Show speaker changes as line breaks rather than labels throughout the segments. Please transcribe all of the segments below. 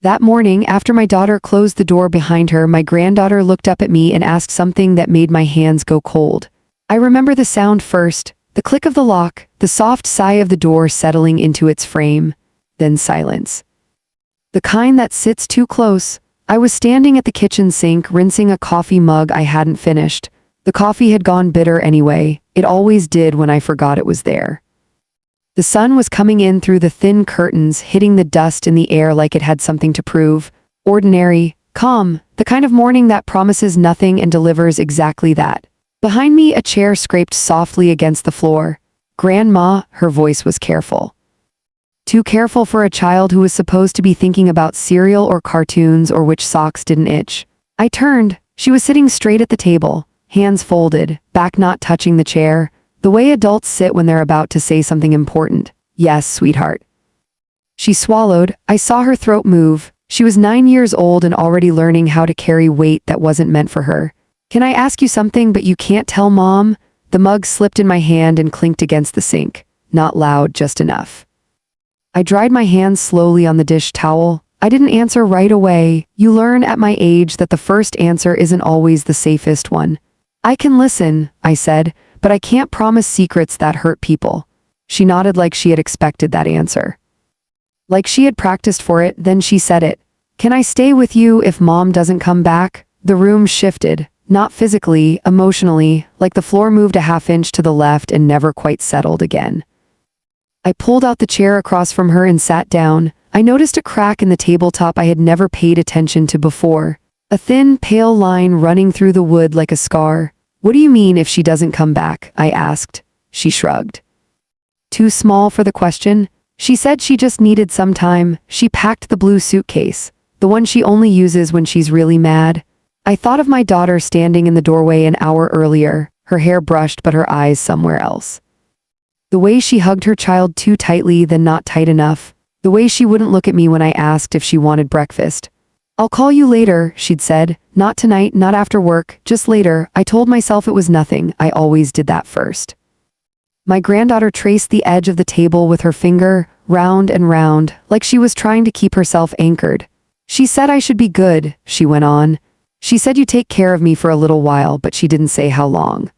That morning, after my daughter closed the door behind her, my granddaughter looked up at me and asked something that made my hands go cold. I remember the sound first, the click of the lock, the soft sigh of the door settling into its frame, then silence. The kind that sits too close. I was standing at the kitchen sink, rinsing a coffee mug I hadn't finished. The coffee had gone bitter anyway. It always did when I forgot it was there. The sun was coming in through the thin curtains, hitting the dust in the air like it had something to prove. Ordinary, calm, the kind of morning that promises nothing and delivers exactly that. Behind me, a chair scraped softly against the floor. "Grandma," her voice was careful. Too careful for a child who was supposed to be thinking about cereal or cartoons or which socks didn't itch. I turned. She was sitting straight at the table, hands folded, back not touching the chair, the way adults sit when they're about to say something important. "Yes, sweetheart." She swallowed. I saw her throat move. She was 9 years old and already learning how to carry weight that wasn't meant for her. "Can I ask you something but you can't tell Mom?" The mug slipped in my hand and clinked against the sink. Not loud, just enough. I dried my hands slowly on the dish towel. I didn't answer right away. You learn at my age that the first answer isn't always the safest one. "I can listen," I said, "but I can't promise secrets that hurt people." She nodded like she had expected that answer. Like she had practiced for it, then she said it. "Can I stay with you if Mom doesn't come back?" The room shifted. Not physically, emotionally, like the floor moved a half-inch to the left and never quite settled again. I pulled out the chair across from her and sat down. I noticed a crack in the tabletop I had never paid attention to before. A thin, pale line running through the wood like a scar. "What do you mean if she doesn't come back?" I asked. She shrugged. Too small for the question. She said she just needed some time. She packed the blue suitcase, the one she only uses when she's really mad. I thought of my daughter standing in the doorway an hour earlier, her hair brushed but her eyes somewhere else. The way she hugged her child too tightly, then not tight enough. The way she wouldn't look at me when I asked if she wanted breakfast. "I'll call you later," she'd said. "Not tonight, not after work, just later." I told myself it was nothing. I always did that first. My granddaughter traced the edge of the table with her finger, round and round, like she was trying to keep herself anchored. "She said I should be good," she went on. "She said you take care of me for a little while, but she didn't say how long."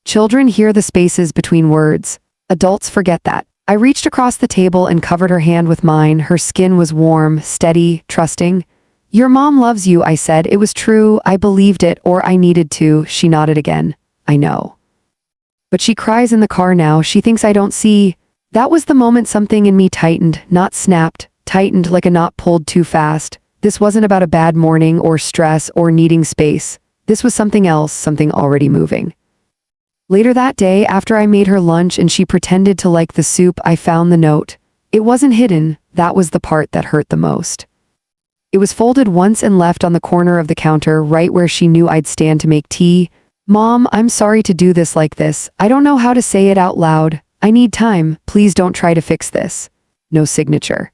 Children hear the spaces between words. Adults forget that. I reached across the table and covered her hand with mine. Her skin was warm, steady, trusting. "Your mom loves you," I said. It was true. I believed it, or I needed to. She nodded again. "I know. But she cries in the car now. She thinks I don't see." That was the moment something in me tightened, not snapped, tightened like a knot pulled too fast. This wasn't about a bad morning or stress or needing space. This was something else, something already moving. Later that day, after I made her lunch and she pretended to like the soup, I found the note. It wasn't hidden. That was the part that hurt the most. It was folded once and left on the corner of the counter, right where she knew I'd stand to make tea. "Mom, I'm sorry to do this like this. I don't know how to say it out loud. I need time. Please don't try to fix this." No signature.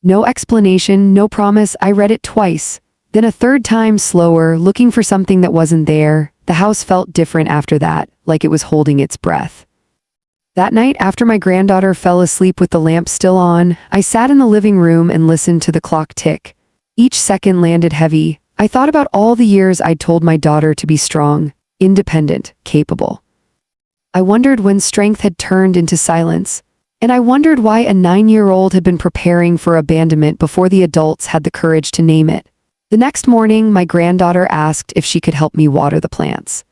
No explanation, no promise. I read it twice. Then a third time, slower, looking for something that wasn't there. The house felt different after that, like it was holding its breath. That night, after my granddaughter fell asleep with the lamp still on, I sat in the living room and listened to the clock tick. Each second landed heavy. I thought about all the years I'd told my daughter to be strong, independent, capable. I wondered when strength had turned into silence. And I wondered why a 9-year-old had been preparing for abandonment before the adults had the courage to name it. The next morning, my granddaughter asked if she could help me water the plants.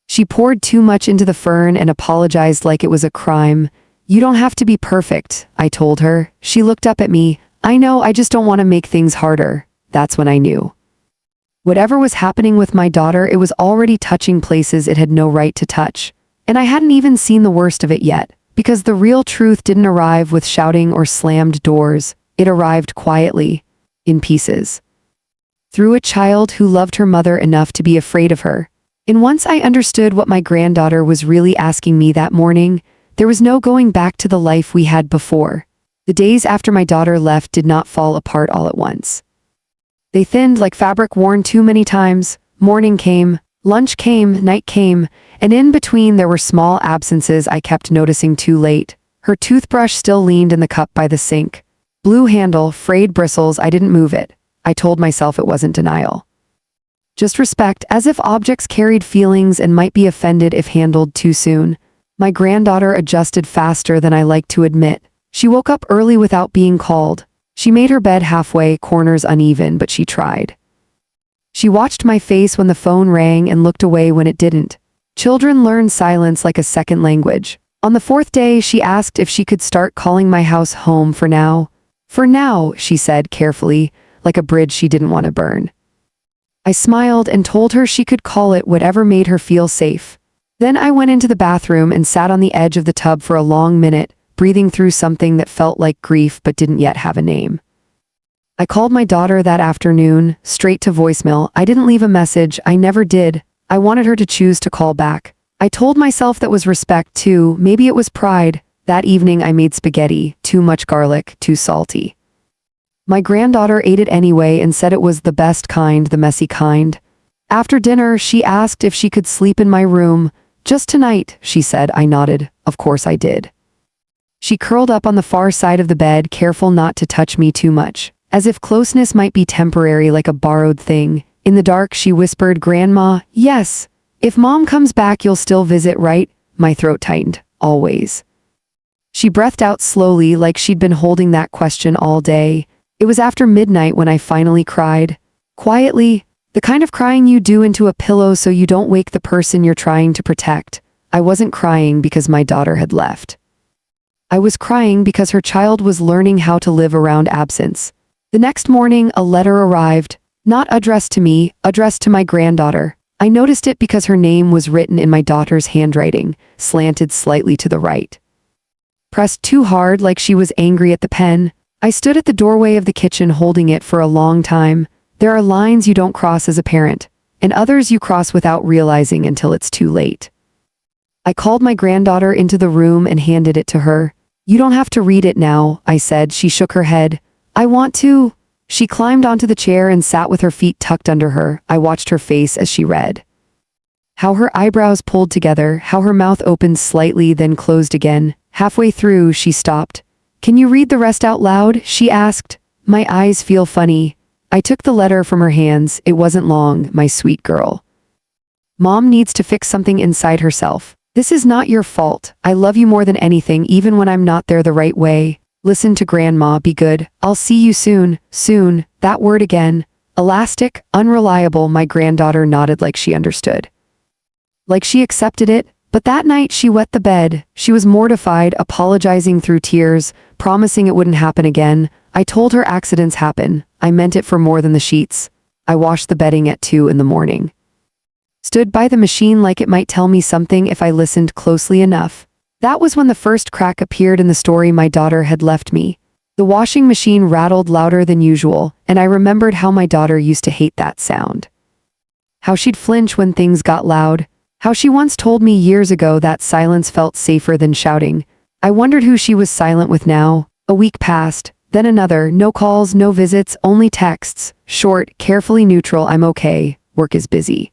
She poured too much into the fern and apologized like it was a crime. "You don't have to be perfect," I told her. She looked up at me. "I know, I just don't want to make things harder." That's when I knew. Whatever was happening with my daughter, it was already touching places it had no right to touch. And I hadn't even seen the worst of it yet. Because the real truth didn't arrive with shouting or slammed doors. It arrived quietly, in pieces. Through a child who loved her mother enough to be afraid of her. And once I understood what my granddaughter was really asking me that morning, there was no going back to the life we had before. The days after my daughter left did not fall apart all at once. They thinned like fabric worn too many times. Morning came, lunch came, night came, and in between there were small absences I kept noticing too late. Her toothbrush still leaned in the cup by the sink. Blue handle, frayed bristles, I didn't move it. I told myself it wasn't denial. Just respect, as if objects carried feelings and might be offended if handled too soon. My granddaughter adjusted faster than I like to admit. She woke up early without being called. She made her bed halfway, corners uneven, but she tried. She watched my face when the phone rang and looked away when it didn't. Children learn silence like a second language. On the fourth day, she asked if she could start calling my house home for now. For now, she said carefully, like a bridge she didn't want to burn. I smiled and told her she could call it whatever made her feel safe. Then I went into the bathroom and sat on the edge of the tub for a long minute, breathing through something that felt like grief but didn't yet have a name. I called my daughter that afternoon, straight to voicemail. I didn't leave a message, I never did. I wanted her to choose to call back. I told myself that was respect too, maybe it was pride. That evening I made spaghetti, too much garlic, too salty. My granddaughter ate it anyway and said it was the best kind, the messy kind. After dinner, she asked if she could sleep in my room. Just tonight, she said. I nodded. Of course I did. She curled up on the far side of the bed, careful not to touch me too much, as if closeness might be temporary, like a borrowed thing. In the dark, she whispered, "Grandma, yes. If Mom comes back, you'll still visit, right?" My throat tightened. Always. She breathed out slowly, like she'd been holding that question all day. It was after midnight when I finally cried. Quietly, the kind of crying you do into a pillow so you don't wake the person you're trying to protect. I wasn't crying because my daughter had left. I was crying because her child was learning how to live around absence. The next morning, a letter arrived, not addressed to me, addressed to my granddaughter. I noticed it because her name was written in my daughter's handwriting, slanted slightly to the right. Pressed too hard, like she was angry at the pen. I stood at the doorway of the kitchen holding it for a long time. There are lines you don't cross as a parent, and others you cross without realizing until it's too late. I called my granddaughter into the room and handed it to her. "You don't have to read it now," I said. She shook her head. "I want to." She climbed onto the chair and sat with her feet tucked under her. I watched her face as she read. How her eyebrows pulled together, how her mouth opened slightly then closed again. Halfway through, she stopped. "Can you read the rest out loud?" she asked. "My eyes feel funny." I took the letter from her hands. It wasn't long, my sweet girl. "Mom needs to fix something inside herself. This is not your fault. I love you more than anything, even when I'm not there the right way. Listen to Grandma, be good. I'll see you soon." Soon, that word again. Elastic, unreliable. My granddaughter nodded like she understood. Like she accepted it. But that night she wet the bed. She was mortified, apologizing through tears, promising it wouldn't happen again. I told her accidents happen. I meant it for more than the sheets. I washed the bedding at 2 in the morning. Stood by the machine like it might tell me something if I listened closely enough. That was when the first crack appeared in the story my daughter had left me. The washing machine rattled louder than usual, and I remembered how my daughter used to hate that sound. How she'd flinch when things got loud. How she once told me years ago that silence felt safer than shouting. I wondered who she was silent with now. A week passed, then another. No calls, no visits, only texts. Short, carefully neutral. "I'm okay. Work is busy."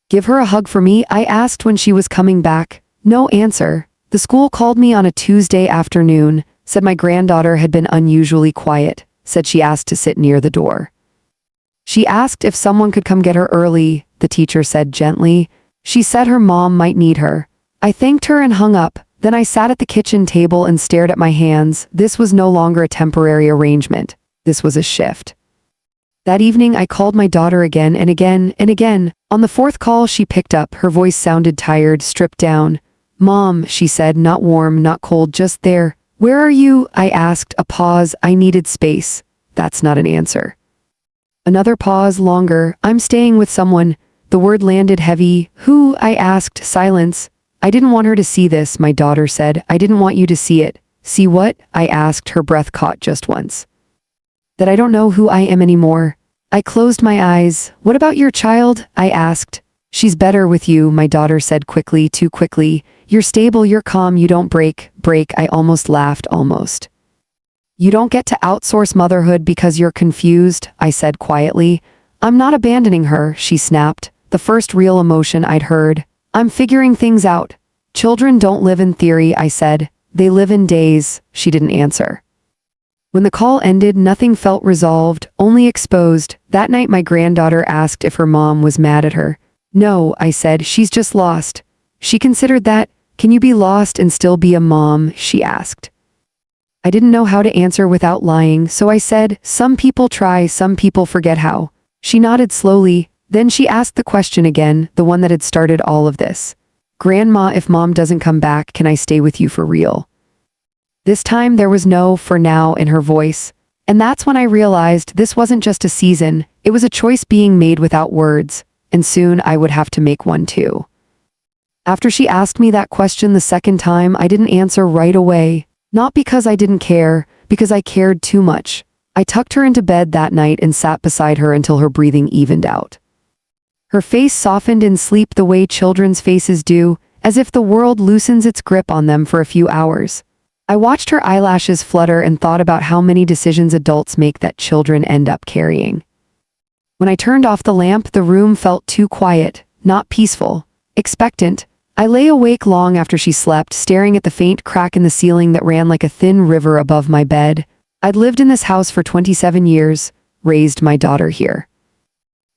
"Give her a hug for me?" I asked when she was coming back. No answer. The school called me on a Tuesday afternoon, said my granddaughter had been unusually quiet, said she asked to sit near the door. She asked if someone could come get her early, the teacher said gently. She said her mom might need her. I thanked her and hung up. Then I sat at the kitchen table and stared at my hands. This was no longer a temporary arrangement. This was a shift. That evening I called my daughter again and again and again. On the fourth call she picked up. Her voice sounded tired, stripped down. "Mom," she said, not warm, not cold, just there. "Where are you?" I asked. A pause. I needed space. That's not an answer. Another pause, longer. "I'm staying with someone." The word landed heavy. "Who?" I asked. Silence. "I didn't want her to see this," my daughter said. "I didn't want you to see it." "See what?" I asked. Her breath caught just once. "That I don't know who I am anymore." I closed my eyes. "What about your child?" I asked. "She's better with you," my daughter said quickly, too quickly. "You're stable, you're calm, you don't break." I almost laughed, almost. "You don't get to outsource motherhood because you're confused," I said quietly. "I'm not abandoning her," she snapped. The first real emotion I'd heard. "I'm figuring things out." "Children don't live in theory," I said. "They live in days." She didn't answer. When the call ended, nothing felt resolved, only exposed. That night my granddaughter asked if her mom was mad at her. No, I said, she's just lost. She considered that. Can you be lost and still be a mom? She asked. I didn't know how to answer without lying, so I said, some people try, some people forget how. She nodded slowly, then she asked the question again, the one that had started all of this. Grandma, if mom doesn't come back, can I stay with you for real? This time there was no "for now" in her voice, and that's when I realized this wasn't just a season, it was a choice being made without words, and soon I would have to make one too. After she asked me that question the second time, I didn't answer right away, not because I didn't care, because I cared too much. I tucked her into bed that night and sat beside her until her breathing evened out. Her face softened in sleep the way children's faces do, as if the world loosens its grip on them for a few hours. I watched her eyelashes flutter and thought about how many decisions adults make that children end up carrying. When I turned off the lamp, the room felt too quiet, not peaceful, expectant. I lay awake long after she slept, staring at the faint crack in the ceiling that ran like a thin river above my bed. I'd lived in this house for 27 years, raised my daughter here.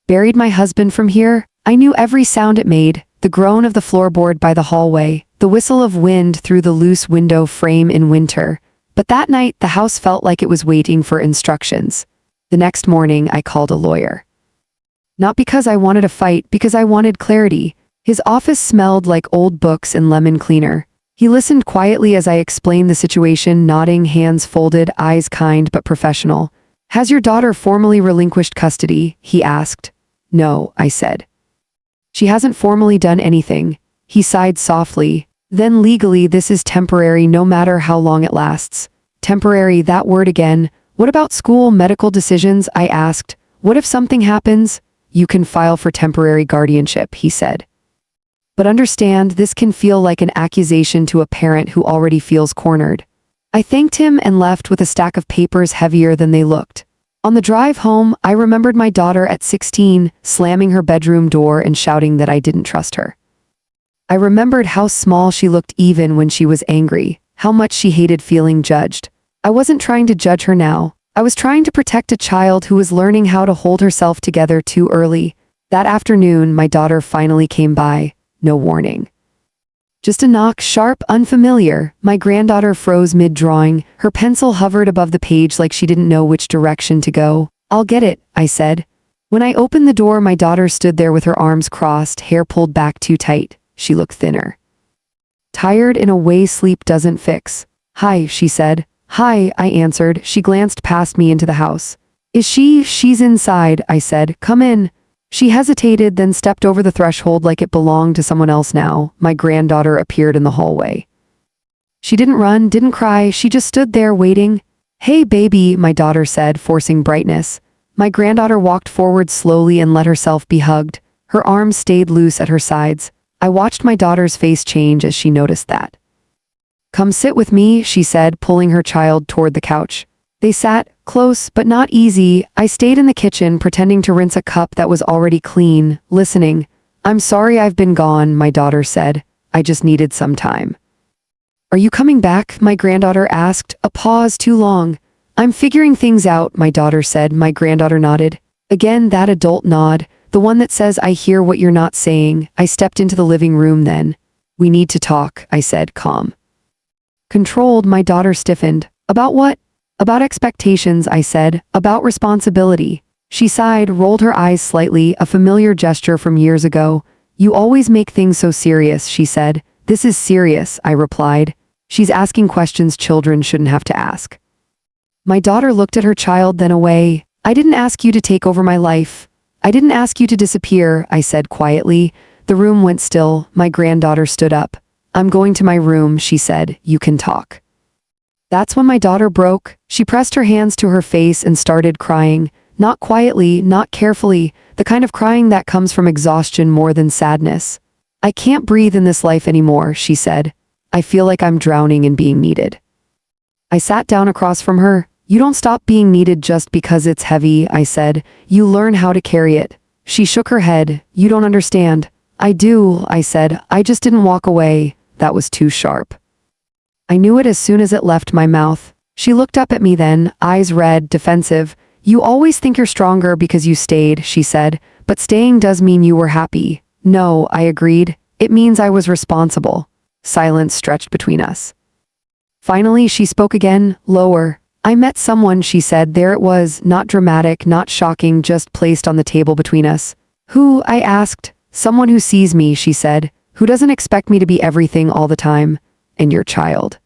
Buried my husband from here. I knew every sound it made, the groan of the floorboard by the hallway, the whistle of wind through the loose window frame in winter. But that night, the house felt like it was waiting for instructions. The next morning, I called a lawyer. Not because I wanted a fight, because I wanted clarity. His office smelled like old books and lemon cleaner. He listened quietly as I explained the situation, nodding, hands folded, eyes kind but professional. Has your daughter formally relinquished custody? He asked. No, I said. She hasn't formally done anything. He sighed softly. Then legally this is temporary no matter how long it lasts. Temporary, that word again. What about school medical decisions? I asked. What if something happens? You can file for temporary guardianship, he said. But understand, this can feel like an accusation to a parent who already feels cornered. I thanked him and left with a stack of papers heavier than they looked. On the drive home, I remembered my daughter at 16, slamming her bedroom door and shouting that I didn't trust her. I remembered how small she looked even when she was angry, how much she hated feeling judged. I wasn't trying to judge her now. I was trying to protect a child who was learning how to hold herself together too early. That afternoon, my daughter finally came by. No warning. Just a knock, sharp, unfamiliar. My granddaughter froze mid-drawing. Her pencil hovered above the page like she didn't know which direction to go. I'll get it, I said. When I opened the door, my daughter stood there with her arms crossed, hair pulled back too tight. She looked thinner. Tired in a way sleep doesn't fix. Hi, she said. Hi, I answered. She glanced past me into the house. Is she? She's inside, I said. Come in. She hesitated, then stepped over the threshold like it belonged to someone else now. My granddaughter appeared in the hallway. She didn't run, didn't cry, she just stood there waiting. Hey baby, my daughter said, forcing brightness. My granddaughter walked forward slowly and let herself be hugged. Her arms stayed loose at her sides. I watched my daughter's face change as she noticed that. Come sit with me, she said, pulling her child toward the couch. They sat, close but not easy. I stayed in the kitchen, pretending to rinse a cup that was already clean, listening. I'm sorry I've been gone, my daughter said. I just needed some time. Are you coming back? My granddaughter asked, a pause too long. I'm figuring things out, my daughter said. My granddaughter nodded. Again, that adult nod, the one that says I hear what you're not saying. I stepped into the living room then. We need to talk, I said, calm. Controlled, my daughter stiffened. About what? About expectations, I said. About responsibility. She sighed, rolled her eyes slightly, a familiar gesture from years ago. You always make things so serious, she said. This is serious, I replied. She's asking questions children shouldn't have to ask. My daughter looked at her child, then away. I didn't ask you to take over my life. I didn't ask you to disappear, I said quietly. The room went still. My granddaughter stood up. I'm going to my room, she said. You can talk. That's when my daughter broke. She pressed her hands to her face and started crying. Not quietly, not carefully, the kind of crying that comes from exhaustion more than sadness. I can't breathe in this life anymore, she said. I feel like I'm drowning in being needed. I sat down across from her. You don't stop being needed just because it's heavy, I said. You learn how to carry it. She shook her head. You don't understand. I do, I said. I just didn't walk away. That was too sharp. I knew it as soon as it left my mouth. She looked up at me then, eyes red, defensive. You always think you're stronger because you stayed, she said, but staying does mean you were happy. No, I agreed. It means I was responsible. Silence stretched between us. Finally, she spoke again, lower. I met someone, she said. There it was, not dramatic, not shocking, just placed on the table between us. Who? I asked. Someone who sees me, she said, who doesn't expect me to be everything all the time. And your child.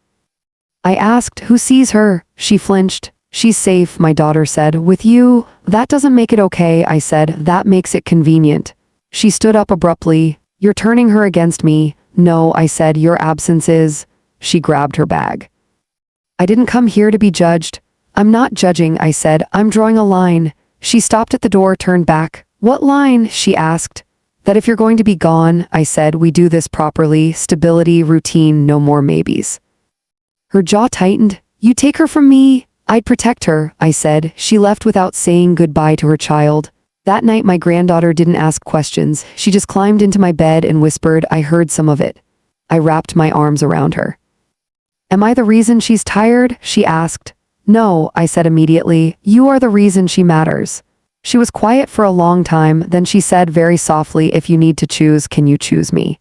I asked, who sees her? She flinched. She's safe, my daughter said. With you? That doesn't make it okay, I said. That makes it convenient. She stood up abruptly. You're turning her against me. No, I said, your absence is. She grabbed her bag. I didn't come here to be judged. I'm not judging, I said. I'm drawing a line. She stopped at the door, turned back. What line? She asked. That if you're going to be gone, I said, we do this properly. Stability, routine, no more maybes. Her jaw tightened. You take her from me? I'd protect her, I said. She left without saying goodbye to her child. That night my granddaughter didn't ask questions. She just climbed into my bed and whispered. I heard some of it. I wrapped my arms around her. Am I the reason she's tired? She asked. No, I said immediately. You are the reason she matters. She was quiet for a long time, then she said very softly, if you need to choose, can you choose me?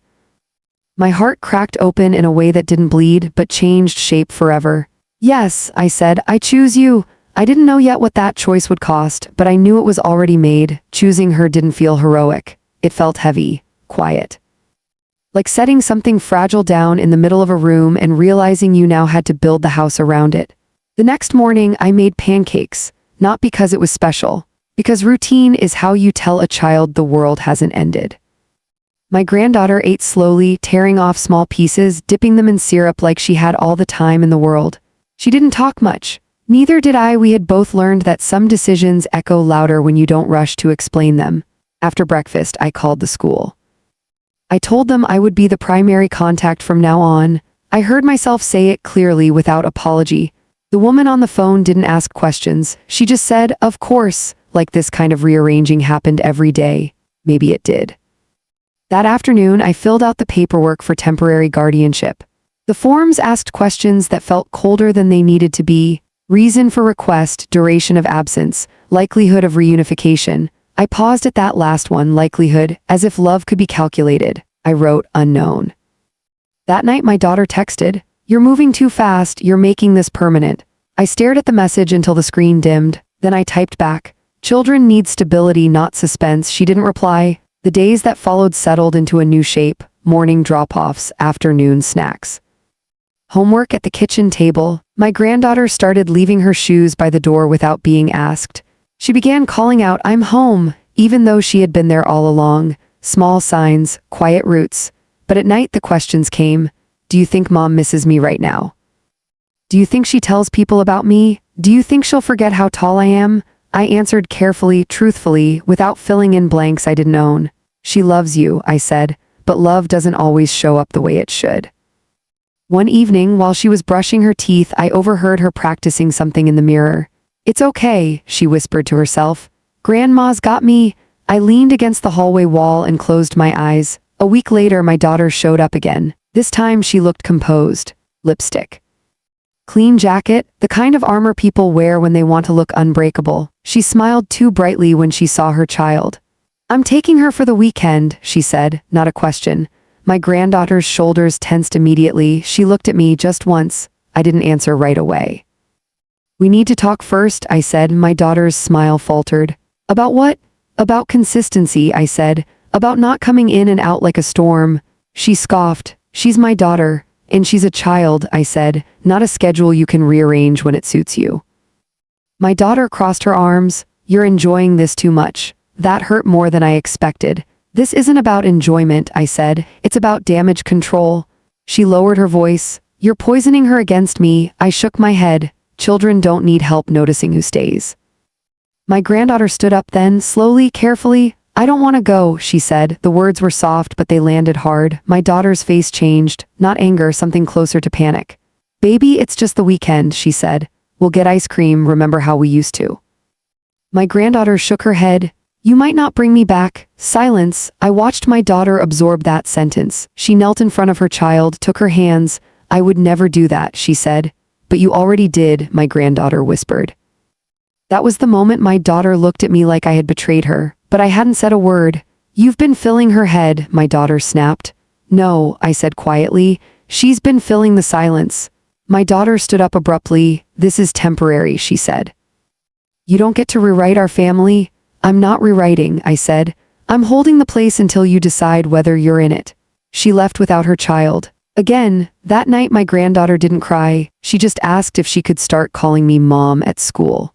My heart cracked open in a way that didn't bleed, but changed shape forever. Yes, I said, I choose you. I didn't know yet what that choice would cost, but I knew it was already made. Choosing her didn't feel heroic. It felt heavy, quiet. Like setting something fragile down in the middle of a room and realizing you now had to build the house around it. The next morning, I made pancakes, not because it was special, because routine is how you tell a child the world hasn't ended. My granddaughter ate slowly, tearing off small pieces, dipping them in syrup like she had all the time in the world. She didn't talk much. Neither did I. We had both learned that some decisions echo louder when you don't rush to explain them. After breakfast, I called the school. I told them I would be the primary contact from now on. I heard myself say it clearly without apology. The woman on the phone didn't ask questions. She just said, of course, like this kind of rearranging happened every day. Maybe it did. That afternoon, I filled out the paperwork for temporary guardianship. The forms asked questions that felt colder than they needed to be. Reason for request, duration of absence, likelihood of reunification. I paused at that last one, likelihood, as if love could be calculated. I wrote, unknown. That night my daughter texted, you're moving too fast, you're making this permanent. I stared at the message until the screen dimmed, then I typed back, children need stability, not suspense. She didn't reply. The days that followed settled into a new shape, morning drop-offs, afternoon snacks. Homework at the kitchen table. My granddaughter started leaving her shoes by the door without being asked. She began calling out, I'm home, even though she had been there all along. Small signs, quiet roots. But at night the questions came. Do you think mom misses me right now? Do you think she tells people about me? Do you think she'll forget how tall I am? I answered carefully, truthfully, without filling in blanks I didn't own. She loves you, I said, but love doesn't always show up the way it should. One evening, while she was brushing her teeth, I overheard her practicing something in the mirror. It's okay, she whispered to herself. Grandma's got me. I leaned against the hallway wall and closed my eyes. A week later, my daughter showed up again. This time she looked composed. Lipstick. Clean jacket, the kind of armor people wear when they want to look unbreakable. She smiled too brightly when she saw her child. I'm taking her for the weekend, she said, not a question. My granddaughter's shoulders tensed immediately. She looked at me just once. I didn't answer right away. We need to talk first, I said. My daughter's smile faltered. About what? About consistency, I said. About not coming in and out like a storm. She scoffed. She's my daughter, and she's a child, I said, not a schedule you can rearrange when it suits you. My daughter crossed her arms. You're enjoying this too much. That hurt more than I expected. This isn't about enjoyment, I said. It's about damage control. She lowered her voice. You're poisoning her against me. I shook my head. Children don't need help noticing who stays. My granddaughter stood up then, slowly, carefully. I don't want to go, she said. The words were soft, but they landed hard. My daughter's face changed, not anger, something closer to panic. Baby, it's just the weekend, she said. We'll get ice cream, remember how we used to. My granddaughter shook her head. You might not bring me back. Silence. I watched my daughter absorb that sentence. She knelt in front of her child, took her hands. I would never do that, she said. But you already did, my granddaughter whispered. That was the moment my daughter looked at me like I had betrayed her, but I hadn't said a word. You've been filling her head, my daughter snapped. No, I said quietly. She's been filling the silence. My daughter stood up abruptly. This is temporary, she said. You don't get to rewrite our family? I'm not rewriting, I said. I'm holding the place until you decide whether you're in it. She left without her child. Again, that night my granddaughter didn't cry. She just asked if she could start calling me Mom at school.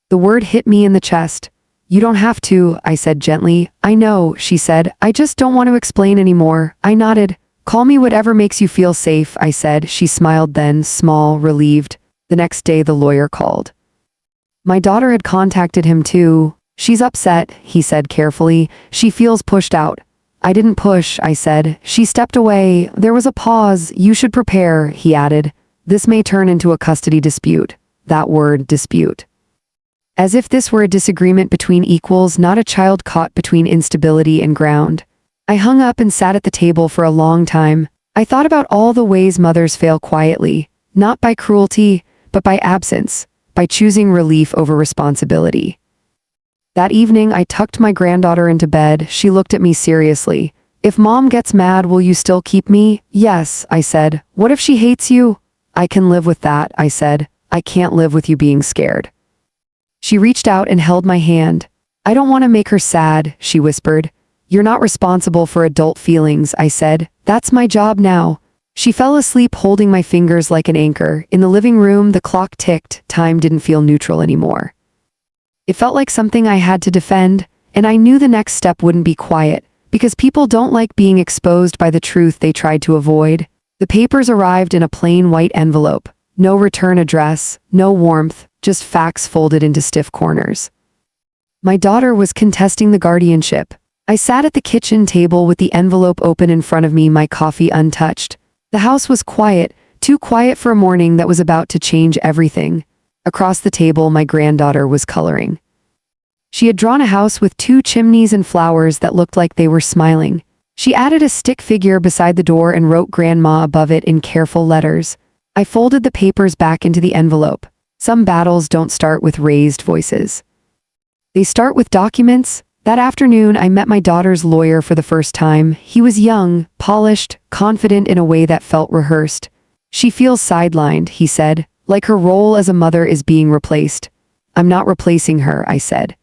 The word hit me in the chest. You don't have to, I said gently. I know, she said. I just don't want to explain anymore. I nodded. Call me whatever makes you feel safe, I said. She smiled then, small, relieved. The next day the lawyer called. My daughter had contacted him too. She's upset, he said carefully. She feels pushed out. I didn't push, I said. She stepped away. There was a pause. You should prepare, he added. This may turn into a custody dispute. That word, dispute. As if this were a disagreement between equals, not a child caught between instability and ground. I hung up and sat at the table for a long time. I thought about all the ways mothers fail quietly, not by cruelty, but by absence, by choosing relief over responsibility. That evening, I tucked my granddaughter into bed. She looked at me seriously. If Mom gets mad, will you still keep me? Yes, I said. What if she hates you? I can live with that, I said. I can't live with you being scared. She reached out and held my hand. I don't want to make her sad, she whispered. You're not responsible for adult feelings, I said. That's my job now. She fell asleep holding my fingers like an anchor. In the living room, the clock ticked. Time didn't feel neutral anymore. It felt like something I had to defend, and I knew the next step wouldn't be quiet, because people don't like being exposed by the truth they tried to avoid. The papers arrived in a plain white envelope. No return address, no warmth, just facts folded into stiff corners. My daughter was contesting the guardianship. I sat at the kitchen table with the envelope open in front of me, my coffee untouched. The house was quiet, too quiet for a morning that was about to change everything. Across the table, my granddaughter was coloring. She had drawn a house with 2 chimneys and flowers that looked like they were smiling. She added a stick figure beside the door and wrote Grandma above it in careful letters. I folded the papers back into the envelope. Some battles don't start with raised voices. They start with documents. That afternoon, I met my daughter's lawyer for the first time. He was young, polished, confident in a way that felt rehearsed. She feels sidelined, he said, like her role as a mother is being replaced. I'm not replacing her, I said.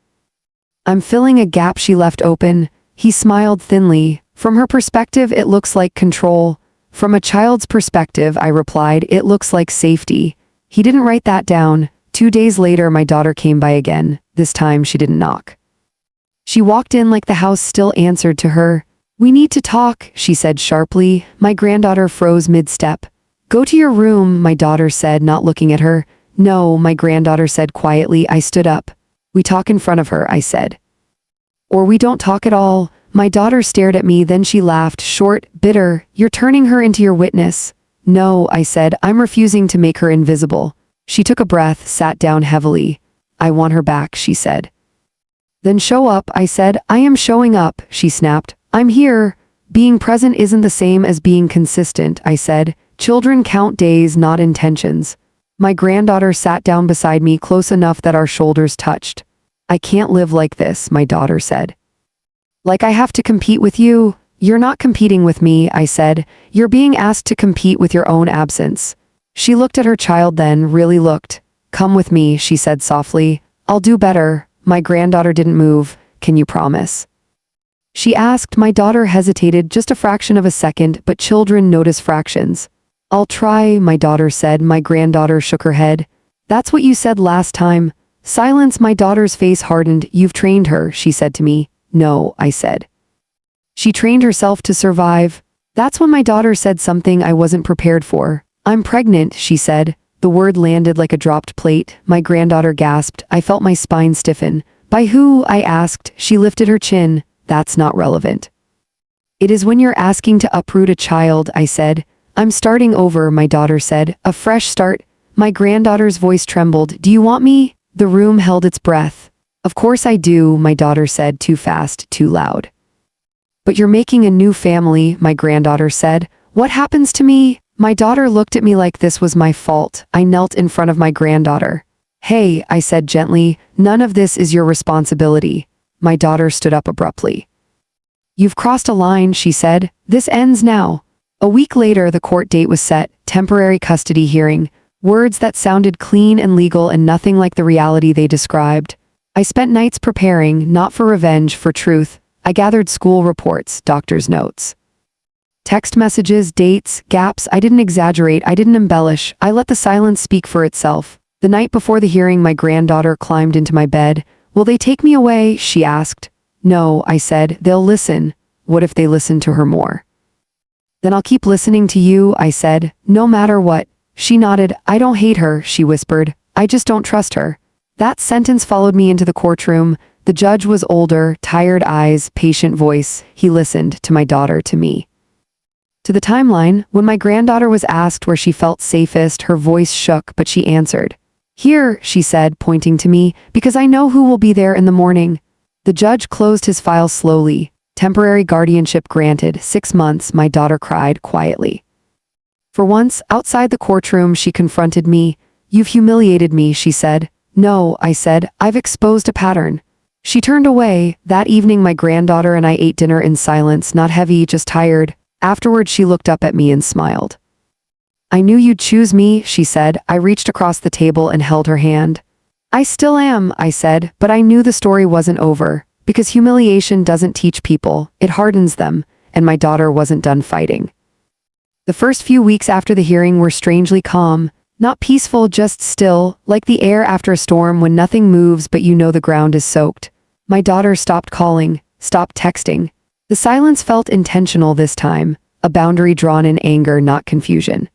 I'm filling a gap she left open. He smiled thinly. From her perspective, it looks like control. From a child's perspective, I replied, it looks like safety. He didn't write that down. 2 days later, my daughter came by again. This time, she didn't knock. She walked in like the house still answered to her. We need to talk, she said sharply. My granddaughter froze mid-step. Go to your room, my daughter said, not looking at her. No, my granddaughter said quietly. I stood up. We talk in front of her, I said. Or we don't talk at all. My daughter stared at me, then she laughed, short, bitter. You're turning her into your witness. No, I said, I'm refusing to make her invisible. She took a breath, sat down heavily. I want her back, she said. Then show up, I said. I am showing up, she snapped. I'm here. Being present isn't the same as being consistent, I said. Children count days, not intentions. My granddaughter sat down beside me, close enough that our shoulders touched. I can't live like this, my daughter said. Like I have to compete with you? You're not competing with me, I said. You're being asked to compete with your own absence. She looked at her child then, really looked. Come with me, she said softly. I'll do better. My granddaughter didn't move. Can you promise? She asked. My daughter hesitated just a fraction of a second, but children notice fractions. I'll try, my daughter said. My granddaughter shook her head. That's what you said last time. Silence. My daughter's face hardened. You've trained her, she said to me. No, I said. She trained herself to survive. That's when my daughter said something I wasn't prepared for. I'm pregnant, she said. The word landed like a dropped plate. My granddaughter gasped. I felt my spine stiffen. By who? I asked. She lifted her chin. That's not relevant. It is when you're asking to uproot a child, I said. I'm starting over, my daughter said. A fresh start. My granddaughter's voice trembled. Do you want me? The room held its breath. Of course I do, my daughter said, too fast, too loud. But you're making a new family, my granddaughter said. What happens to me? My daughter looked at me like this was my fault. I knelt in front of my granddaughter. Hey, I said gently, none of this is your responsibility. My daughter stood up abruptly. You've crossed a line, she said. This ends now. A week later, the court date was set, temporary custody hearing, words that sounded clean and legal and nothing like the reality they described. I spent nights preparing, not for revenge, for truth. I gathered school reports, doctor's notes. Text messages, dates, gaps. I didn't exaggerate, I didn't embellish. I let the silence speak for itself. The night before the hearing, my granddaughter climbed into my bed. Will they take me away? She asked. No, I said, they'll listen. What if they listen to her more? Then I'll keep listening to you, I said, no matter what. She nodded. I don't hate her, she whispered. I just don't trust her. That sentence followed me into the courtroom. The judge was older, tired eyes, patient voice. He listened to my daughter, to me. To the timeline, when my granddaughter was asked where she felt safest, her voice shook, but she answered. Here, she said, pointing to me, because I know who will be there in the morning. The judge closed his file slowly. Temporary guardianship granted, 6 months, my daughter cried quietly. For once, outside the courtroom, she confronted me. You've humiliated me, she said. No, I said, I've exposed a pattern. She turned away. That evening, my granddaughter and I ate dinner in silence, not heavy, just tired. Afterward, she looked up at me and smiled. I knew you'd choose me, she said. I reached across the table and held her hand. I still am, I said, but I knew the story wasn't over, because humiliation doesn't teach people, it hardens them, and my daughter wasn't done fighting. The first few weeks after the hearing were strangely calm, not peaceful, just still, like the air after a storm when nothing moves but you know the ground is soaked. My daughter stopped calling, stopped texting. The silence felt intentional this time, a boundary drawn in anger, not confusion.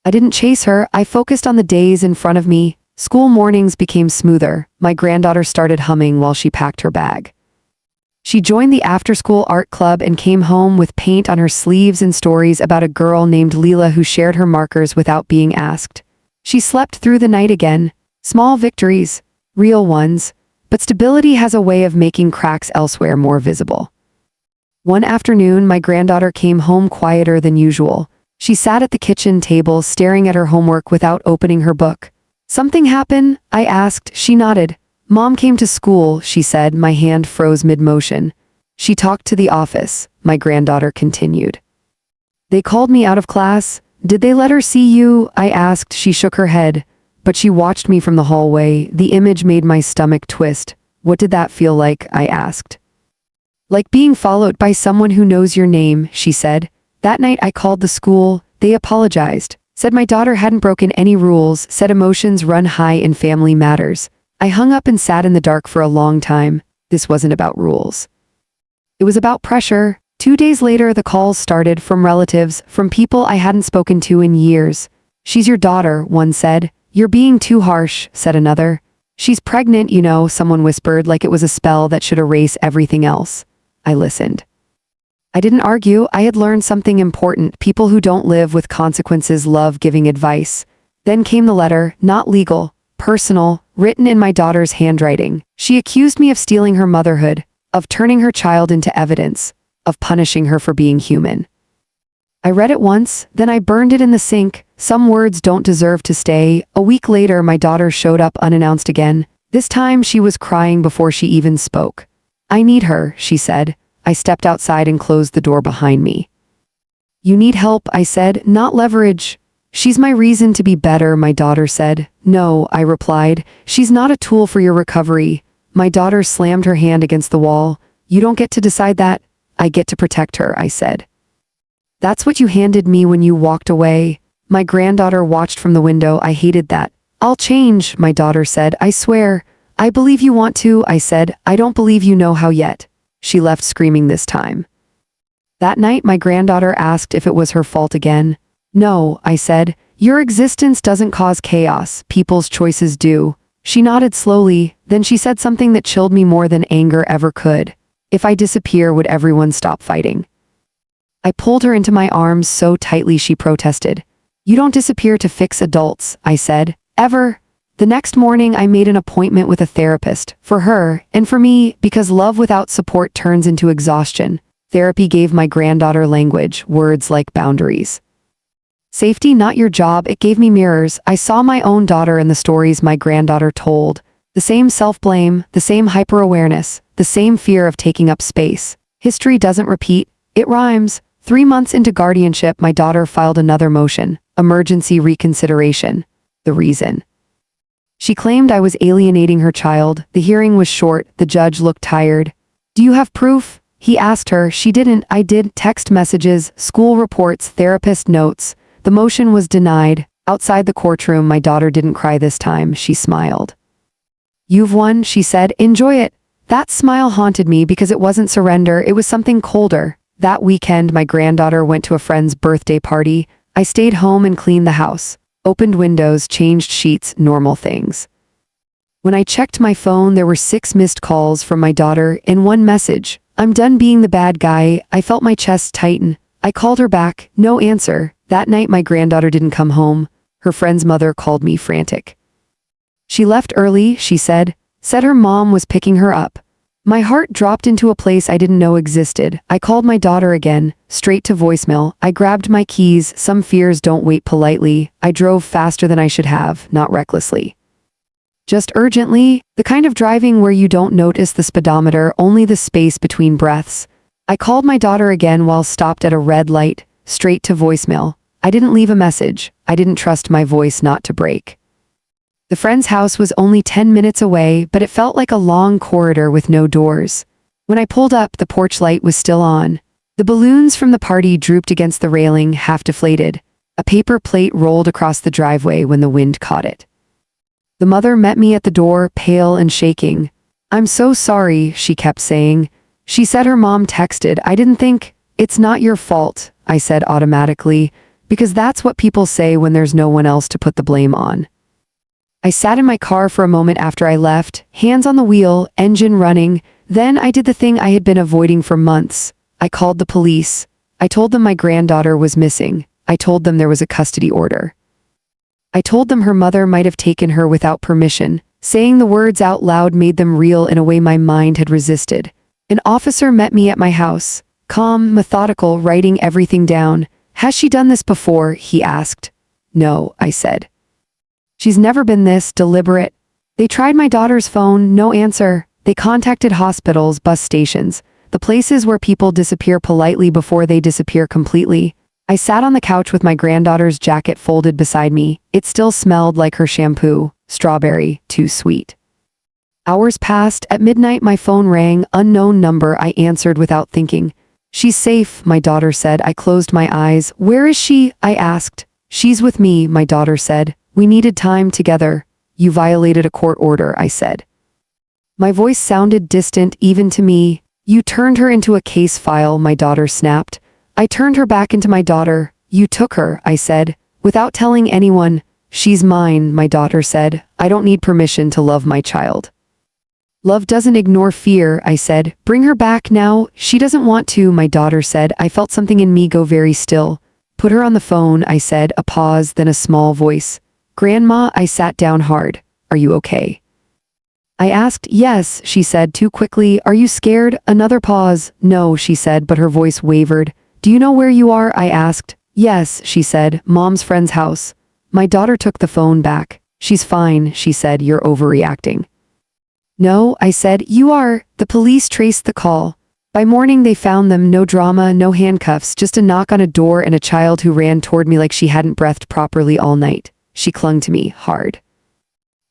I didn't chase her, I focused on the days in front of me. School mornings became smoother. My granddaughter started humming while she packed her bag. She joined the after-school art club and came home with paint on her sleeves and stories about a girl named Leela who shared her markers without being asked. She slept through the night again. Small victories, real ones, but stability has a way of making cracks elsewhere more visible. One afternoon, my granddaughter came home quieter than usual. She sat at the kitchen table staring at her homework without opening her book. Something happened? I asked. She nodded. Mom came to school, she said. My hand froze mid-motion. She talked to the office, my granddaughter continued. They called me out of class. Did they let her see you? I asked. She shook her head. But she watched me from the hallway. The image made my stomach twist. What did that feel like? I asked. Like being followed by someone who knows your name, she said. That night I called the school. They apologized. Said my daughter hadn't broken any rules, said emotions run high in family matters. I hung up and sat in the dark for a long time. This wasn't about rules. It was about pressure. 2 days later, the calls started from relatives, from people I hadn't spoken to in years. She's your daughter, one said. You're being too harsh, said another. She's pregnant, you know, someone whispered, like it was a spell that should erase everything else. I listened. I didn't argue. I had learned something important. People who don't live with consequences love giving advice. Then came the letter, not legal, personal, written in my daughter's handwriting. She accused me of stealing her motherhood, of turning her child into evidence, of punishing her for being human. I read it once, then I burned it in the sink. Some words don't deserve to stay. A week later, my daughter showed up unannounced again. This time she was crying before she even spoke. I need her, she said. I stepped outside and closed the door behind me. You need help, I said, not leverage. She's my reason to be better, my daughter said. No, I replied. She's not a tool for your recovery. My daughter slammed her hand against the wall. You don't get to decide that. I get to protect her, I said. That's what you handed me when you walked away. My granddaughter watched from the window. I hated that. I'll change, my daughter said. I swear. I believe you want to, I said. I don't believe you know how yet. She left screaming this time. That night, my granddaughter asked if it was her fault again. No, I said. Your existence doesn't cause chaos. People's choices do. She nodded slowly. Then she said something that chilled me more than anger ever could. If I disappear, would everyone stop fighting? I pulled her into my arms so tightly she protested. You don't disappear to fix adults, I said. Ever. The next morning I made an appointment with a therapist, for her, and for me, because love without support turns into exhaustion. Therapy gave my granddaughter language, words like boundaries. Safety, not your job. It gave me mirrors. I saw my own daughter in the stories my granddaughter told. The same self-blame, the same hyper-awareness, the same fear of taking up space. History doesn't repeat, it rhymes. 3 months into guardianship, my daughter filed another motion, emergency reconsideration. The reason? She claimed I was alienating her child. The hearing was short. The judge looked tired. Do you have proof? He asked her. She didn't. I did. Text messages, school reports, therapist notes. The motion was denied. Outside the courtroom, my daughter didn't cry this time. She smiled. You've won, she said. Enjoy it. That smile haunted me because it wasn't surrender. It was something colder. That weekend, my granddaughter went to a friend's birthday party. I stayed home and cleaned the house. Opened windows, changed sheets, normal things. When I checked my phone, there were 6 missed calls from my daughter and 1 message. I'm done being the bad guy. I felt my chest tighten. I called her back. No answer. That night, my granddaughter didn't come home. Her friend's mother called me frantic. She left early, she said her mom was picking her up. My heart dropped into a place I didn't know existed. I called my daughter again, straight to voicemail. I grabbed my keys. Some fears don't wait politely. I drove faster than I should have, not recklessly. Just urgently, the kind of driving where you don't notice the speedometer, only the space between breaths. I called my daughter again while stopped at a red light, straight to voicemail. I didn't leave a message. I didn't trust my voice not to break. The friend's house was only 10 minutes away, but it felt like a long corridor with no doors. When I pulled up, the porch light was still on. The balloons from the party drooped against the railing, half deflated. A paper plate rolled across the driveway when the wind caught it. The mother met me at the door, pale and shaking. I'm so sorry, she kept saying. She said her mom texted. I didn't think. It's not your fault, I said automatically, because that's what people say when there's no one else to put the blame on. I sat in my car for a moment after I left, hands on the wheel, engine running. Then I did the thing I had been avoiding for months. I called the police. I told them my granddaughter was missing. I told them there was a custody order. I told them her mother might have taken her without permission. Saying the words out loud made them real in a way my mind had resisted. An officer met me at my house, calm, methodical, writing everything down. Has she done this before? He asked. No, I said. She's never been this deliberate. They tried my daughter's phone, no answer. They contacted hospitals, bus stations, the places where people disappear politely before they disappear completely. I sat on the couch with my granddaughter's jacket folded beside me. It still smelled like her shampoo, strawberry, too sweet. Hours passed. At midnight, my phone rang, unknown number. I answered without thinking. She's safe, my daughter said. I closed my eyes. Where is she? I asked. She's with me, my daughter said. We needed time together. You violated a court order, I said. My voice sounded distant even to me. You turned her into a case file, my daughter snapped. I turned her back into my daughter. You took her, I said, without telling anyone. She's mine, my daughter said. I don't need permission to love my child. Love doesn't ignore fear, I said. Bring her back now. She doesn't want to, my daughter said. I felt something in me go very still. Put her on the phone, I said. A pause, then a small voice. Grandma, I sat down hard. Are you okay? I asked. Yes, she said too quickly. Are you scared? Another pause. No, she said, but her voice wavered. Do you know where you are? I asked. Yes, she said. Mom's friend's house. My daughter took the phone back. She's fine, she said. You're overreacting. No, I said. You are. The police traced the call. By morning they found them. No drama, no handcuffs, just a knock on a door and a child who ran toward me like she hadn't breathed properly all night. She clung to me, hard.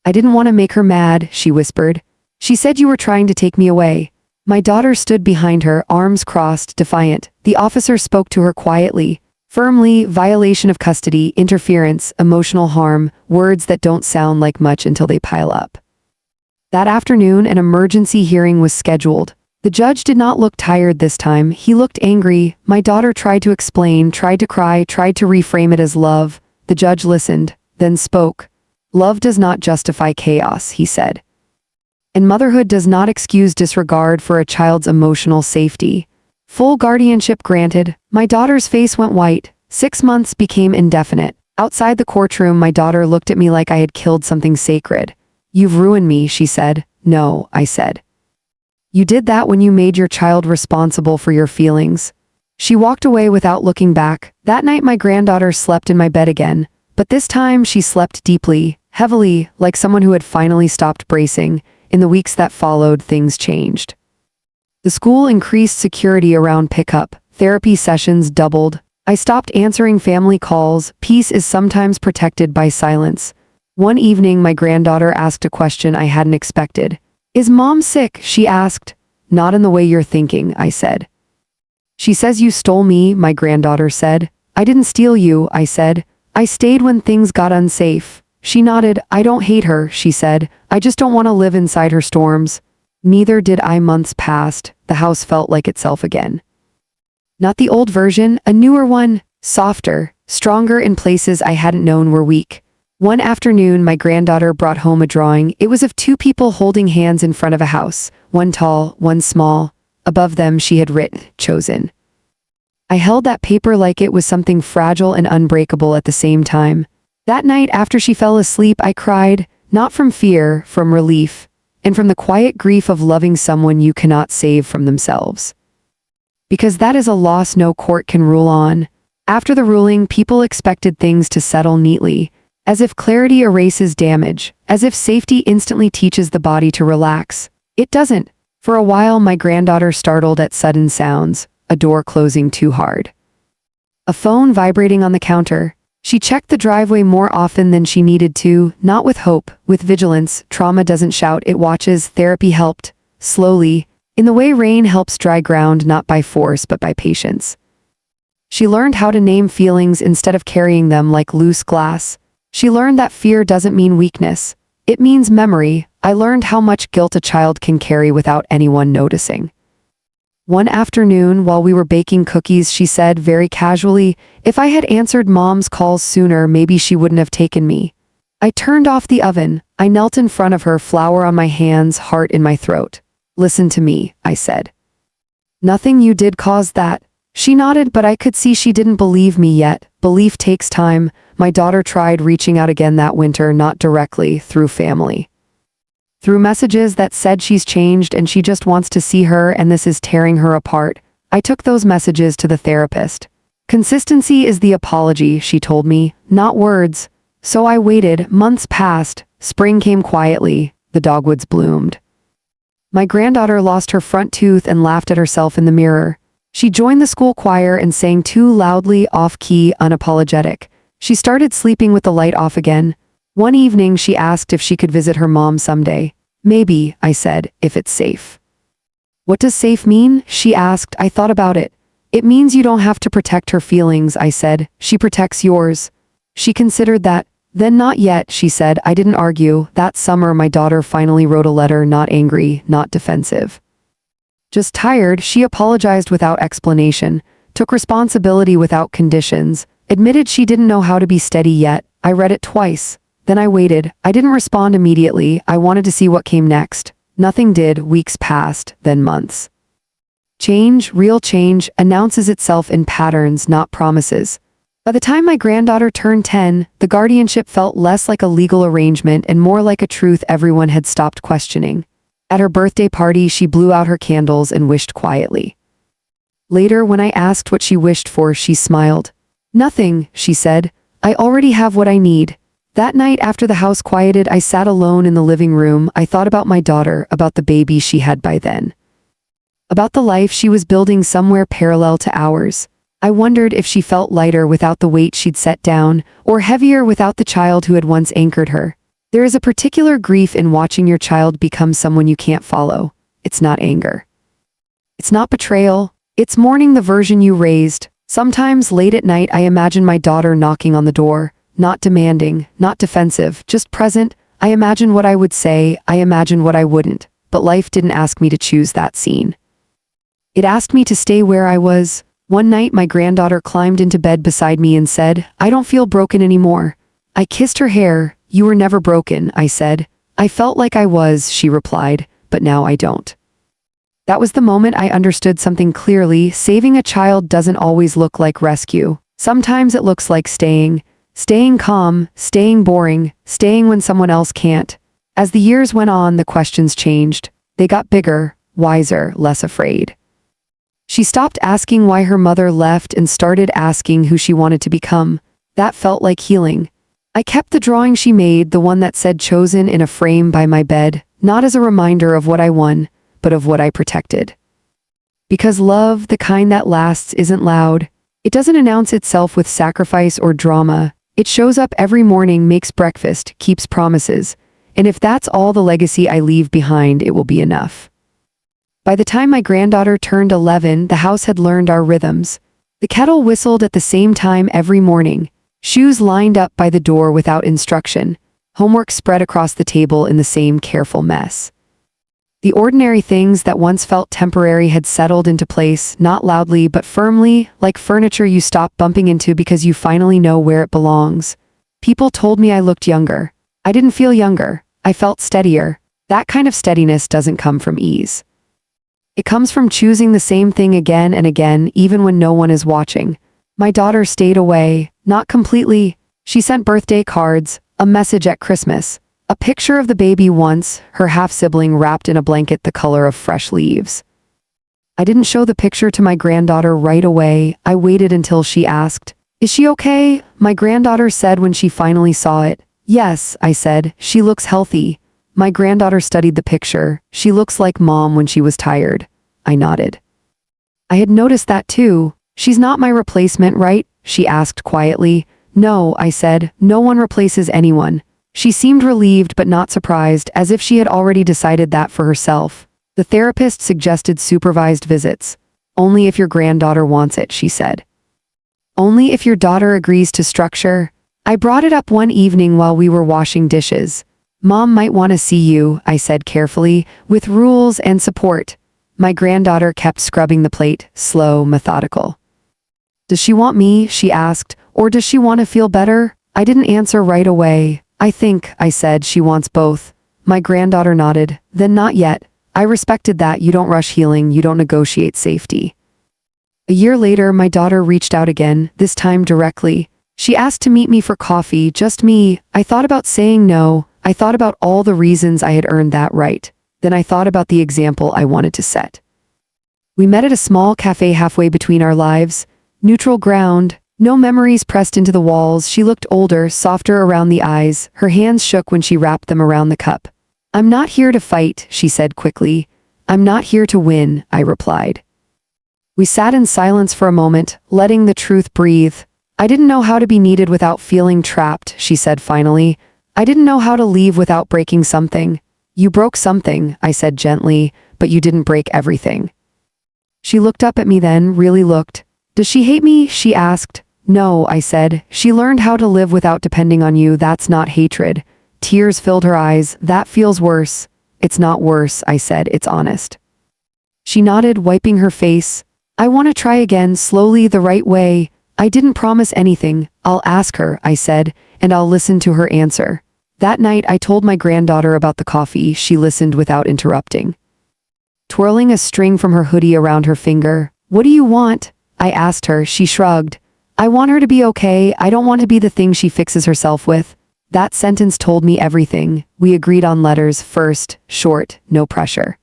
I didn't want to make her mad, she whispered. She said you were trying to take me away. My daughter stood behind her, arms crossed, defiant. The officer spoke to her quietly, firmly. Violation of custody, interference, emotional harm, words that don't sound like much until they pile up. That afternoon, an emergency hearing was scheduled. The judge did not look tired this time. He looked angry. My daughter tried to explain, tried to cry, tried to reframe it as love. The judge listened, then spoke. Love does not justify chaos, he said. And motherhood does not excuse disregard for a child's emotional safety. Full guardianship granted. My daughter's face went white. 6 months became indefinite. Outside the courtroom, my daughter looked at me like I had killed something sacred. You've ruined me, she said. No, I said. You did that when you made your child responsible for your feelings. She walked away without looking back. That night my granddaughter slept in my bed again, but this time she slept deeply, heavily, like someone who had finally stopped bracing. In the weeks that followed, things changed. The school increased security around pickup. Therapy sessions doubled. I stopped answering family calls. Peace is sometimes protected by silence. One evening, my granddaughter asked a question I hadn't expected. "Is Mom sick?" she asked. "Not in the way you're thinking," I said. "She says you stole me," my granddaughter said. "I didn't steal you," I said. "I stayed when things got unsafe." She nodded. "I don't hate her," she said. "I just don't want to live inside her storms." Neither did I. Months passed. The house felt like itself again. Not the old version, a newer one, softer, stronger in places I hadn't known were weak. One afternoon, my granddaughter brought home a drawing. It was of two people holding hands in front of a house, one tall, one small. Above them, she had written, "Chosen." I held that paper like it was something fragile and unbreakable at the same time. That night, after she fell asleep, I cried, not from fear, from relief, and from the quiet grief of loving someone you cannot save from themselves. Because that is a loss no court can rule on. After the ruling, people expected things to settle neatly, as if clarity erases damage, as if safety instantly teaches the body to relax. It doesn't. For a while, my granddaughter startled at sudden sounds, a door closing too hard, a phone vibrating on the counter. She checked the driveway more often than she needed to, not with hope, with vigilance. Trauma doesn't shout, it watches. Therapy helped, slowly, in the way rain helps dry ground, not by force but by patience. She learned how to name feelings instead of carrying them like loose glass. She learned that fear doesn't mean weakness. It means memory. I learned how much guilt a child can carry without anyone noticing. One afternoon, while we were baking cookies, she said very casually, "If I had answered Mom's calls sooner, maybe she wouldn't have taken me." I turned off the oven. I knelt in front of her, flour on my hands, heart in my throat. "Listen to me," I said. "Nothing you did caused that." She nodded, but I could see she didn't believe me yet. Belief takes time. My daughter tried reaching out again that winter, not directly, through family. Through messages that said she's changed and she just wants to see her and this is tearing her apart. I took those messages to the therapist. "Consistency is the apology," she told me, "not words." So I waited. Months passed. Spring came quietly. The dogwoods bloomed. My granddaughter lost her front tooth and laughed at herself in the mirror. She joined the school choir and sang too loudly, off-key, unapologetic. She started sleeping with the light off again. One evening she asked if she could visit her mom someday. "Maybe," I said, "if it's safe." "What does safe mean?" she asked. I thought about it. "It means you don't have to protect her feelings," I said. "She protects yours." She considered that. "Then not yet," she said. I didn't argue. That summer my daughter finally wrote a letter, not angry, not defensive. Just tired. She apologized without explanation, took responsibility without conditions, admitted she didn't know how to be steady yet. I read it twice. Then I waited. I didn't respond immediately. I wanted to see what came next. Nothing did. Weeks passed, then months. Change, real change, announces itself in patterns, not promises. By the time my granddaughter turned 10, the guardianship felt less like a legal arrangement and more like a truth everyone had stopped questioning. At her birthday party, she blew out her candles and wished quietly. Later, when I asked what she wished for, she smiled. "Nothing," she said. "I already have what I need." That night, after the house quieted, I sat alone in the living room. I thought about my daughter, about the baby she had by then, about the life she was building somewhere parallel to ours. I wondered if she felt lighter without the weight she'd set down, or heavier without the child who had once anchored her. There is a particular grief in watching your child become someone you can't follow. It's not anger. It's not betrayal. It's mourning the version you raised. Sometimes late at night, I imagine my daughter knocking on the door. Not demanding, not defensive, just present. I imagine what I would say, I imagine what I wouldn't, but life didn't ask me to choose that scene. It asked me to stay where I was. One night my granddaughter climbed into bed beside me and said, "I don't feel broken anymore." I kissed her hair. "You were never broken," I said. "I felt like I was," she replied, "but now I don't." That was the moment I understood something clearly. Saving a child doesn't always look like rescue. Sometimes it looks like staying. Staying calm, staying boring, staying when someone else can't. As the years went on, the questions changed. They got bigger, wiser, less afraid. She stopped asking why her mother left and started asking who she wanted to become. That felt like healing. I kept the drawing she made, the one that said chosen, in a frame by my bed, not as a reminder of what I won, but of what I protected. Because love, the kind that lasts, isn't loud. It doesn't announce itself with sacrifice or drama. It shows up every morning, makes breakfast, keeps promises. And if that's all the legacy I leave behind, it will be enough. By the time my granddaughter turned 11, the house had learned our rhythms. The kettle whistled at the same time every morning. Shoes lined up by the door without instruction. Homework spread across the table in the same careful mess. The ordinary things that once felt temporary had settled into place, not loudly but firmly, like furniture you stop bumping into because you finally know where it belongs. People told me I looked younger. I didn't feel younger. I felt steadier. That kind of steadiness doesn't come from ease. It comes from choosing the same thing again and again, even when no one is watching. My daughter stayed away, not completely. She sent birthday cards, a message at Christmas, a picture of the baby once, her half-sibling wrapped in a blanket the color of fresh leaves. I didn't show the picture to my granddaughter right away. I waited until she asked, "Is she okay?" My granddaughter said when she finally saw it. "Yes," I said, "she looks healthy." My granddaughter studied the picture. "She looks like Mom when she was tired." I nodded. I had noticed that too. "She's not my replacement, right?" she asked quietly. "No," I said, "no one replaces anyone." She seemed relieved but not surprised, as if she had already decided that for herself. The therapist suggested supervised visits. "Only if your granddaughter wants it," she said. "Only if your daughter agrees to structure." I brought it up one evening while we were washing dishes. "Mom might want to see you," I said carefully, "with rules and support." My granddaughter kept scrubbing the plate, slow, methodical. "Does she want me?" she asked, "or does she want to feel better?" I didn't answer right away. "I think," I said, "she wants both." My granddaughter nodded. "Then not yet." I respected that. You don't rush healing, you don't negotiate safety. A year later, my daughter reached out again, this time directly. She asked to meet me for coffee, just me. I thought about saying no. I thought about all the reasons I had earned that right. Then I thought about the example I wanted to set. We met at a small cafe halfway between our lives. Neutral ground. No memories pressed into the walls. She looked older, softer around the eyes. Her hands shook when she wrapped them around the cup. "I'm not here to fight," she said quickly. "I'm not here to win," I replied. We sat in silence for a moment, letting the truth breathe. "I didn't know how to be needed without feeling trapped," she said finally. "I didn't know how to leave without breaking something." "You broke something," I said gently, "but you didn't break everything." She looked up at me then, really looked. "Does she hate me?" she asked. "No," I said. "She learned how to live without depending on you. That's not hatred." Tears filled her eyes. "That feels worse." "It's not worse," I said. "It's honest." She nodded, wiping her face. "I want to try again, slowly, the right way." I didn't promise anything. "I'll ask her," I said, "and I'll listen to her answer." That night, I told my granddaughter about the coffee. She listened without interrupting. Twirling a string from her hoodie around her finger. "What do you want?" I asked her. She shrugged. "I want her to be okay. I don't want to be the thing she fixes herself with." That sentence told me everything. We agreed on letters first, short, no pressure.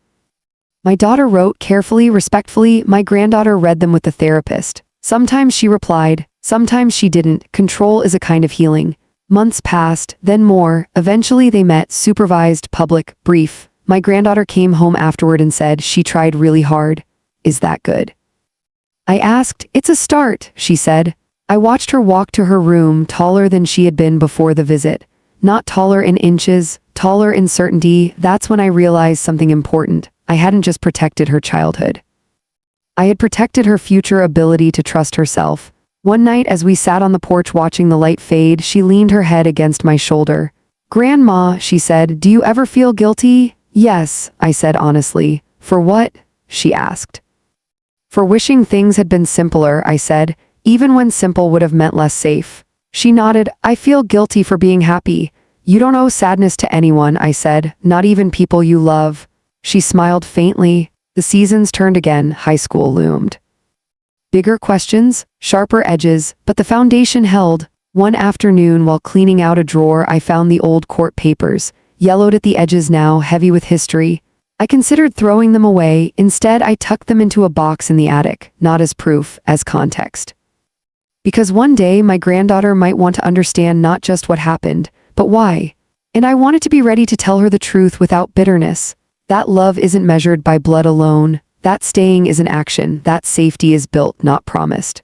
My daughter wrote carefully, respectfully. My granddaughter read them with the therapist. Sometimes she replied, sometimes she didn't. Control is a kind of healing. Months passed, then more. Eventually they met, supervised, public, brief. My granddaughter came home afterward and said she tried really hard. "Is that good?" I asked. "It's a start," she said. I watched her walk to her room, taller than she had been before the visit. Not taller in inches, taller in certainty. That's when I realized something important. I hadn't just protected her childhood. I had protected her future ability to trust herself. One night as we sat on the porch watching the light fade, she leaned her head against my shoulder. "Grandma," she said, "do you ever feel guilty?" "Yes," I said honestly. "For what?" she asked. "For wishing things had been simpler," I said, "even when simple would have meant less safe." She nodded. "I feel guilty for being happy." "You don't owe sadness to anyone," I said, "not even people you love." She smiled faintly. The seasons turned again. High school loomed. Bigger questions, sharper edges, but the foundation held. One afternoon while cleaning out a drawer, I found the old court papers, yellowed at the edges now, heavy with history. I considered throwing them away. Instead, I tucked them into a box in the attic, not as proof, as context. Because one day my granddaughter might want to understand not just what happened, but why. And I wanted to be ready to tell her the truth without bitterness. That love isn't measured by blood alone. That staying is an action. That safety is built, not promised.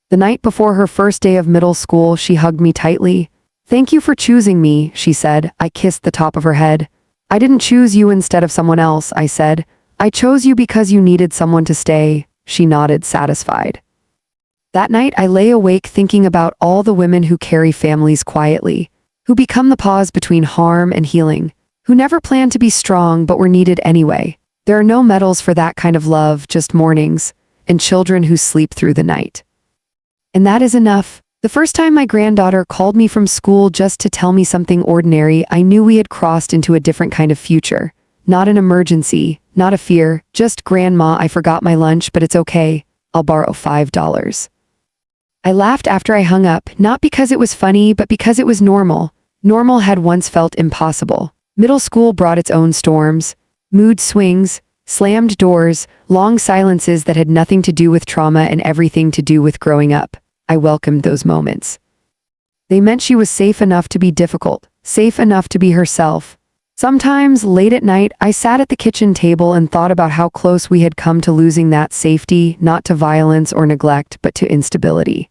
The night before her first day of middle school, she hugged me tightly. "Thank you for choosing me," she said. I kissed the top of her head. "I didn't choose you instead of someone else," I said. "I chose you because you needed someone to stay." She nodded, satisfied. That night, I lay awake thinking about all the women who carry families quietly, who become the pause between harm and healing, who never planned to be strong but were needed anyway. There are no medals for that kind of love, just mornings, and children who sleep through the night. And that is enough. The first time my granddaughter called me from school just to tell me something ordinary, I knew we had crossed into a different kind of future. Not an emergency, not a fear, just, "Grandma, I forgot my lunch, but it's okay. I'll borrow $5. I laughed after I hung up, not because it was funny, but because it was normal. Normal had once felt impossible. Middle school brought its own storms, mood swings, slammed doors, long silences that had nothing to do with trauma and everything to do with growing up. I welcomed those moments. They meant she was safe enough to be difficult, safe enough to be herself. Sometimes, late at night, I sat at the kitchen table and thought about how close we had come to losing that safety, not to violence or neglect, but to instability.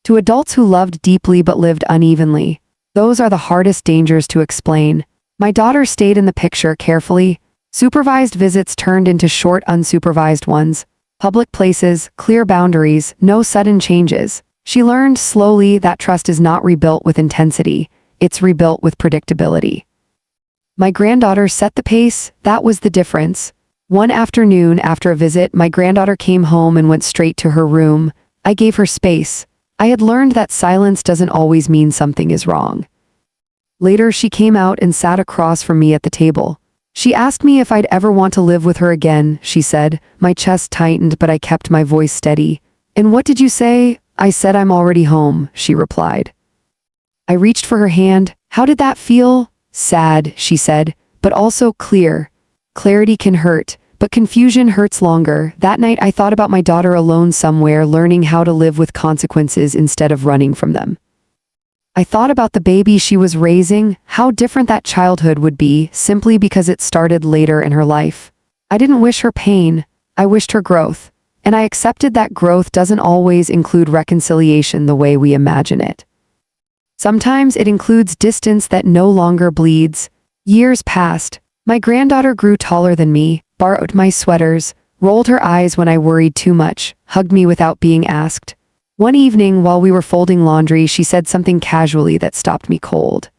To adults who loved deeply but lived unevenly. Those are the hardest dangers to explain. My daughter stayed in the picture carefully. Supervised visits turned into short, unsupervised ones. Public places, clear boundaries, no sudden changes. She learned slowly that trust is not rebuilt with intensity, it's rebuilt with predictability. My granddaughter set the pace. That was the difference. One afternoon after a visit, my granddaughter came home and went straight to her room. I gave her space. I had learned that silence doesn't always mean something is wrong. Later, she came out and sat across from me at the table. She asked me if I'd ever want to live with her again, she said. My chest tightened, but I kept my voice steady. "And what did you say?" "I said I'm already home," she replied. I reached for her hand. "How did that feel?" "Sad," she said, "but also clear. Clarity can hurt, but confusion hurts longer." That night I thought about my daughter alone somewhere, learning how to live with consequences instead of running from them. I thought about the baby she was raising, how different that childhood would be simply because it started later in her life. I didn't wish her pain, I wished her growth, and I accepted that growth doesn't always include reconciliation the way we imagine it. Sometimes it includes distance that no longer bleeds. Years passed. My granddaughter grew taller than me, borrowed my sweaters, rolled her eyes when I worried too much, hugged me without being asked. One evening while we were folding laundry, she said something casually that stopped me cold.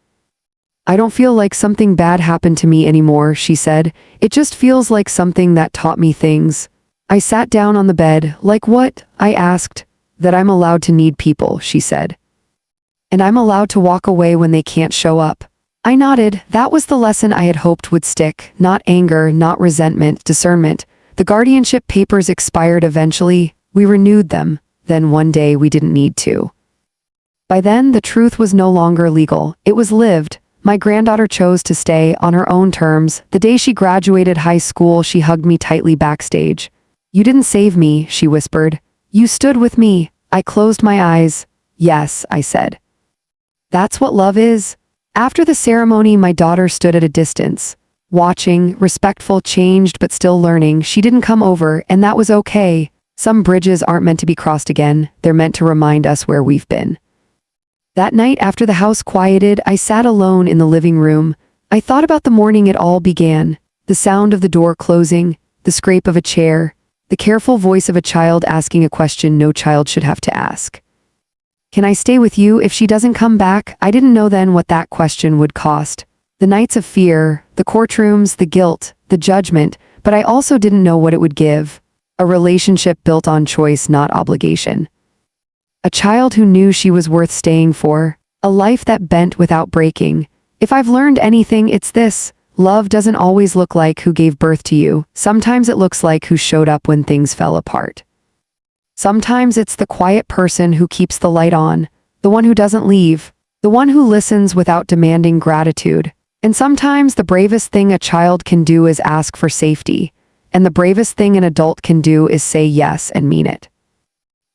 "I don't feel like something bad happened to me anymore," she said. "It just feels like something that taught me things." I sat down on the bed. "Like what?" I asked. "That I'm allowed to need people," she said. "And I'm allowed to walk away when they can't show up." I nodded. That was the lesson I had hoped would stick. Not anger, not resentment, discernment. The guardianship papers expired eventually. We renewed them. Then one day we didn't need to. By then, the truth was no longer legal. It was lived. My granddaughter chose to stay on her own terms. The day she graduated high school, she hugged me tightly backstage. "You didn't save me," she whispered. "You stood with me." I closed my eyes. "Yes," I said. That's what love is. After the ceremony, my daughter stood at a distance, watching, respectful, changed but still learning. She didn't come over, and that was okay. Some bridges aren't meant to be crossed again, they're meant to remind us where we've been. That night, after the house quieted, I sat alone in the living room. I thought about the morning it all began. The sound of the door closing, the scrape of a chair, the careful voice of a child asking a question no child should have to ask. Can I stay with you if she doesn't come back? I didn't know then what that question would cost. The nights of fear, the courtrooms, the guilt, the judgment, but I also didn't know what it would give. A relationship built on choice, not obligation. A child who knew she was worth staying for. A life that bent without breaking. If I've learned anything, it's this. Love doesn't always look like who gave birth to you. Sometimes it looks like who showed up when things fell apart. Sometimes it's the quiet person who keeps the light on, the one who doesn't leave, the one who listens without demanding gratitude. And sometimes the bravest thing a child can do is ask for safety, and the bravest thing an adult can do is say yes and mean it.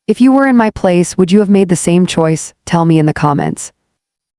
If you were in my place, would you have made the same choice? Tell me in the comments.